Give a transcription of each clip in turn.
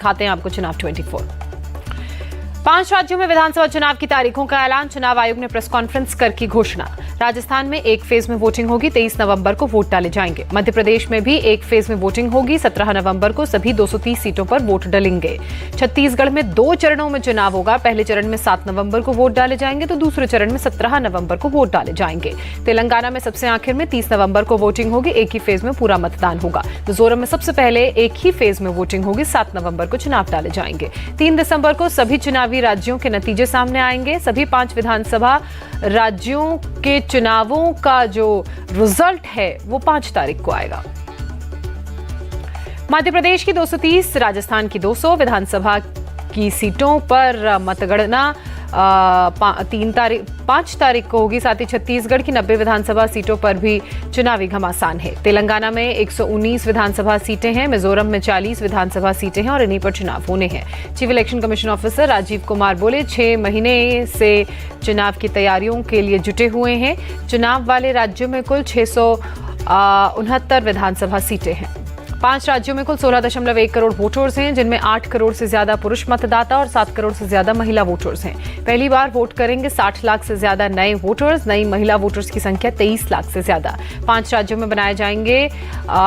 दिखाते हैं आपको चुनाव 24। 5 राज्यों में विधानसभा चुनाव की तारीखों का ऐलान। चुनाव आयोग ने प्रेस कॉन्फ्रेंस कर की घोषणा। राजस्थान में एक फेज में वोटिंग होगी, 23 नवंबर को वोट डाले जाएंगे। मध्य प्रदेश में भी एक फेज में वोटिंग होगी, 17 नवंबर को सभी 230 सीटों पर वोट डलेंगे। छत्तीसगढ़ में 2 चरणों में चुनाव होगा। पहले चरण में 7 नवंबर को वोट डाले जाएंगे तो दूसरे चरण में 17 नवंबर को वोट डाले जाएंगे। तेलंगाना में सबसे आखिर में 30 नवंबर को वोटिंग होगी, एक ही फेज में पूरा मतदान होगा। मिजोरम में सबसे पहले एक ही फेज में वोटिंग होगी, 7 नवंबर को चुनाव डाले जाएंगे। 3 दिसंबर को सभी चुनावी राज्यों के नतीजे सामने आएंगे। सभी 5 विधानसभा राज्यों के चुनावों का जो रिजल्ट है वो 5 तारीख को आएगा। मध्य प्रदेश की 230, राजस्थान की 200 विधानसभा की सीटों पर मतगणना 5 तारीख को होगी। साथ ही छत्तीसगढ़ की 90 विधानसभा सीटों पर भी चुनावी घमासान है। तेलंगाना में 119 विधानसभा सीटें हैं, मिजोरम में 40 विधानसभा सीटें हैं और इन्हीं पर चुनाव होने हैं। Chief election commission officer Rajiv Kumar बोले 6 महीने से चुनाव की तैयारियों के लिए जुटे हुए हैं। चुनाव वाले राज्यों में कुल 669 विधानसभा सीटें हैं। 5 राज्यों में कुल 16.1 करोड़ वोटर्स हैं, जिनमें 8 करोड़ से ज्यादा पुरुष मतदाता और 7 करोड़ से ज्यादा महिला वोटर्स हैं। पहली बार वोट करेंगे 60 लाख से ज्यादा नए वोटर्स। नई महिला वोटर्स की संख्या 23 लाख से ज्यादा। 5 राज्यों में बनाए जाएंगे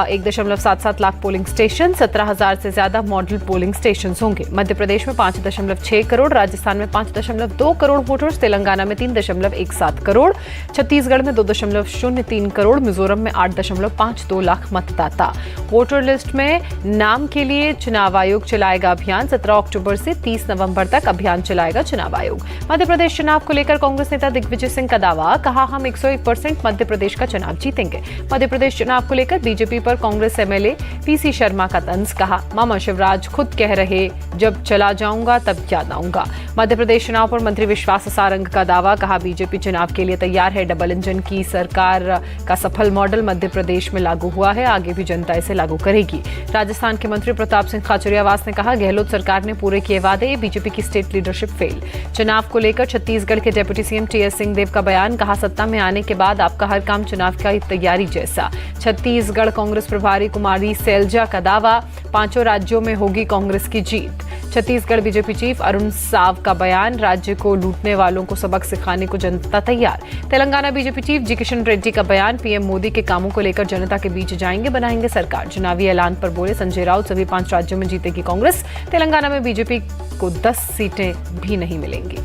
1.77 लाख पोलिंग स्टेशन। 17,000 से ज्यादा मॉडल पोलिंग स्टेशन होंगे। मध्य प्रदेश में 5.6 करोड़, राजस्थान में 5.2 करोड़ वोटर्स, तेलंगाना में 3.17 करोड़, छत्तीसगढ़ में 2.03 करोड़, मिजोरम में 8.52 लाख मतदाता। वोटर लिस्ट में नाम के लिए चुनाव आयोग चलाएगा अभियान। 17 अक्टूबर से 30 नवंबर तक अभियान चलाएगा चुनाव आयोग। मध्य प्रदेश चुनाव को लेकर कांग्रेस नेता दिग्विजय सिंह का दावा, कहा हम 101% मध्य प्रदेश का चुनाव जीतेंगे। मध्य प्रदेश चुनाव को लेकर बीजेपी पर कांग्रेस एमएलए पीसी शर्मा का तंज, कहा मामा शिवराज खुद कह रहे जब चला जाऊंगा तब याद आऊंगा। मध्य प्रदेश चुनाव पर मंत्री विश्वास सारंग का दावा, कहा बीजेपी चुनाव के लिए तैयार है। डबल इंजन की सरकार का सफल मॉडल मध्य प्रदेश में लागू हुआ है, आगे भी जनता इसे लागू करेगी। राजस्थान के मंत्री प्रताप सिंह खाचरियावास ने कहा गहलोत सरकार ने पूरे किए वादे, बीजेपी की स्टेट लीडरशिप फेल। चुनाव को लेकर छत्तीसगढ़ के डिप्टी सीएम टीएस सिंहदेव का बयान, कहा सत्ता में आने के बाद आपका हर काम चुनाव की तैयारी जैसा। छत्तीसगढ़ कांग्रेस प्रभारी कुमारी सैलजा का दावा, 5 राज्यों में होगी कांग्रेस की जीत। छत्तीसगढ़ बीजेपी चीफ अरुण साव का बयान, राज्य को लूटने वालों को सबक सिखाने को जनता तैयार। तेलंगाना बीजेपी चीफ जी किशन रेड्डी का बयान, पीएम मोदी के कामों को लेकर जनता के बीच जाएंगे, बनाएंगे सरकार। चुनावी ऐलान पर बोले संजय राउत, सभी 5 राज्यों में जीतेगी कांग्रेस। तेलंगाना में बीजेपी को 10 सीटें भी नहीं मिलेंगी।